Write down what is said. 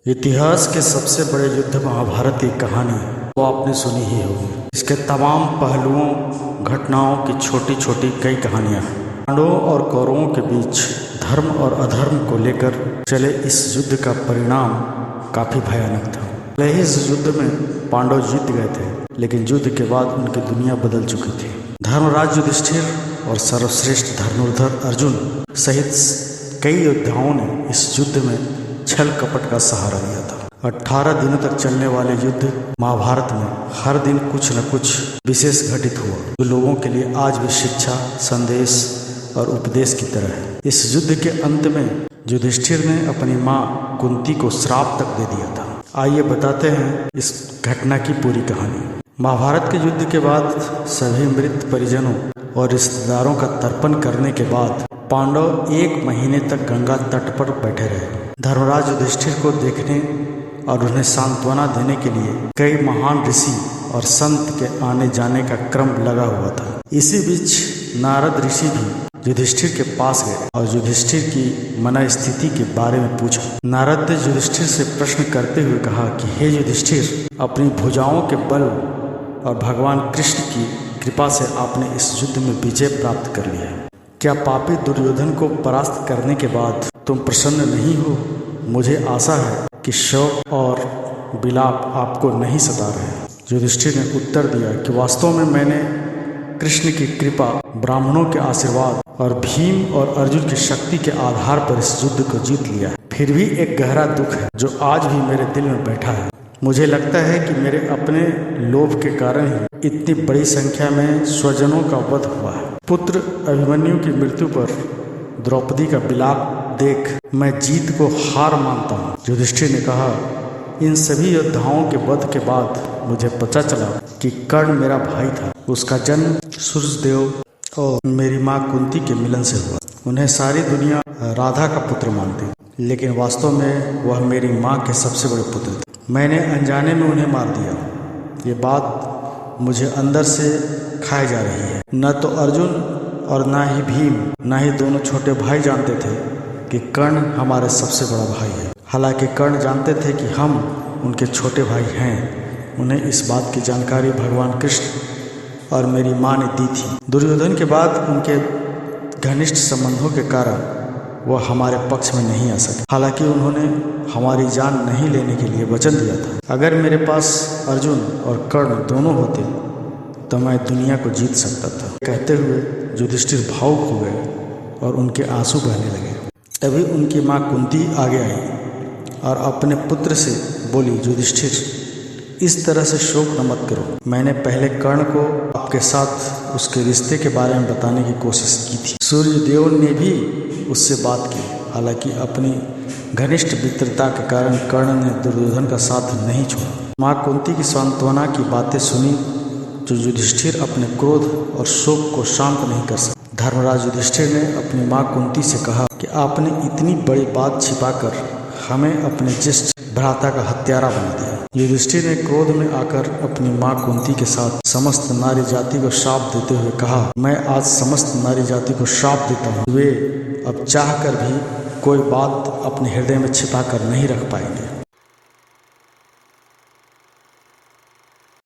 इतिहास के सबसे बड़े युद्ध महाभारत की कहानी वो आपने सुनी ही होगी। इसके तमाम पहलुओं घटनाओं की छोटी छोटी कई कहानियां हैं। पांडवों और कौरवों के बीच धर्म और अधर्म को लेकर चले इस युद्ध का परिणाम काफी भयानक था। पहले ही इस युद्ध में पांडव जीत गए थे, लेकिन युद्ध के बाद उनकी दुनिया बदल चुकी थी। धर्मराज युधिष्ठिर और सर्वश्रेष्ठ धनुर्धर अर्जुन सहित कई योद्धाओं ने इस युद्ध में छल कपट का सहारा लिया था। 18 दिनों तक चलने वाले युद्ध महाभारत में हर दिन कुछ न कुछ विशेष घटित हुआ, जो लोगों के लिए आज भी शिक्षा, संदेश और उपदेश की तरह है। इस युद्ध के अंत में युधिष्ठिर ने अपनी मां कुंती को श्राप तक दे दिया था। आइए बताते हैं इस घटना की पूरी कहानी। महाभारत के युद्ध के बाद सभी मृत परिजनों और रिश्तेदारों का तर्पण करने के बाद पांडव 1 महीने तक गंगा तट पर बैठे रहे। धर्मराज युधिष्ठिर को देखने और उन्हें सांत्वना देने के लिए कई महान ऋषि और संत के आने जाने का क्रम लगा हुआ था। इसी बीच नारद ऋषि भी युधिष्ठिर के पास गए और युधिष्ठिर की मन स्थिति के बारे में पूछा। नारद ने युधिष्ठिर से प्रश्न करते हुए कहा कि हे युधिष्ठिर, अपनी भुजाओं के बल और भगवान कृष्ण की कृपा से आपने इस युद्ध में विजय प्राप्त कर लिया है। क्या पापी दुर्योधन को परास्त करने के बाद तुम प्रसन्न नहीं हो? मुझे आशा है कि शोक और विलाप आपको नहीं सता रहे। युधिष्ठिर ने उत्तर दिया कि वास्तव में मैंने कृष्ण की कृपा, ब्राह्मणों के आशीर्वाद और भीम और अर्जुन की शक्ति के आधार पर इस युद्ध को जीत लिया है। फिर भी एक गहरा दुख है जो आज भी मेरे दिल में बैठा है। मुझे लगता है कि मेरे अपने लोभ के कारण ही इतनी बड़ी संख्या में स्वजनों का वध हुआ है। पुत्र अभिमन्यु की मृत्यु पर द्रौपदी का विलाप देख मैं जीत को हार मानता हूँ। युधिष्ठिर ने कहा, इन सभी योद्धाओं के वध के बाद मुझे पता चला कि कर्ण मेरा भाई था। उसका जन्म सूर्यदेव और मेरी माँ कुंती के मिलन से हुआ। उन्हें सारी दुनिया राधा का पुत्र मानती, लेकिन वास्तव में वह मेरी माँ के सबसे बड़े पुत्र थे। मैंने अनजाने में उन्हें मार दिया। ये बात मुझे अंदर से खाई जा रही है। न तो अर्जुन और न ही भीम, न ही दोनों छोटे भाई जानते थे कि कर्ण हमारे सबसे बड़ा भाई है। हालांकि कर्ण जानते थे कि हम उनके छोटे भाई हैं। उन्हें इस बात की जानकारी भगवान कृष्ण और मेरी माँ ने दी थी। दुर्योधन के बाद उनके घनिष्ठ संबंधों के कारण वह हमारे पक्ष में नहीं आ सके। हालांकि उन्होंने हमारी जान नहीं लेने के लिए वचन दिया था। अगर मेरे पास अर्जुन और कर्ण दोनों होते तो मैं दुनिया को जीत सकता था। कहते हुए युधिष्ठिर भावुक हो गए और उनके आंसू बहने लगे। तभी उनकी माँ कुंती आगे आई और अपने पुत्र से बोली, युधिष्ठिर, इस तरह से शोक न मत करो। मैंने पहले कर्ण को आपके साथ उसके रिश्ते के बारे में बताने की कोशिश की थी। सूर्यदेव ने भी उससे बात की। हालांकि अपनी घनिष्ठ मित्रता के कारण कर्ण ने दुर्योधन का साथ नहीं छोड़ा। माँ कुंती की सांत्वना की बातें सुनी तो युधिष्ठिर अपने क्रोध और शोक को शांत नहीं कर सके। धर्मराज युधिष्ठिर ने अपनी माँ कुंती से कहा कि आपने इतनी बड़ी बात छिपाकर हमें अपने ज्येष्ठ भ्राता का हत्यारा बना दिया। युधिष्ठिर ने क्रोध में आकर अपनी माँ कुंती के साथ समस्त नारी जाति को श्राप देते हुए कहा, मैं आज समस्त नारी जाति को श्राप देता हूँ। वे अब चाहकर भी कोई बात अपने हृदय में छिपा कर नहीं रख पाएंगे।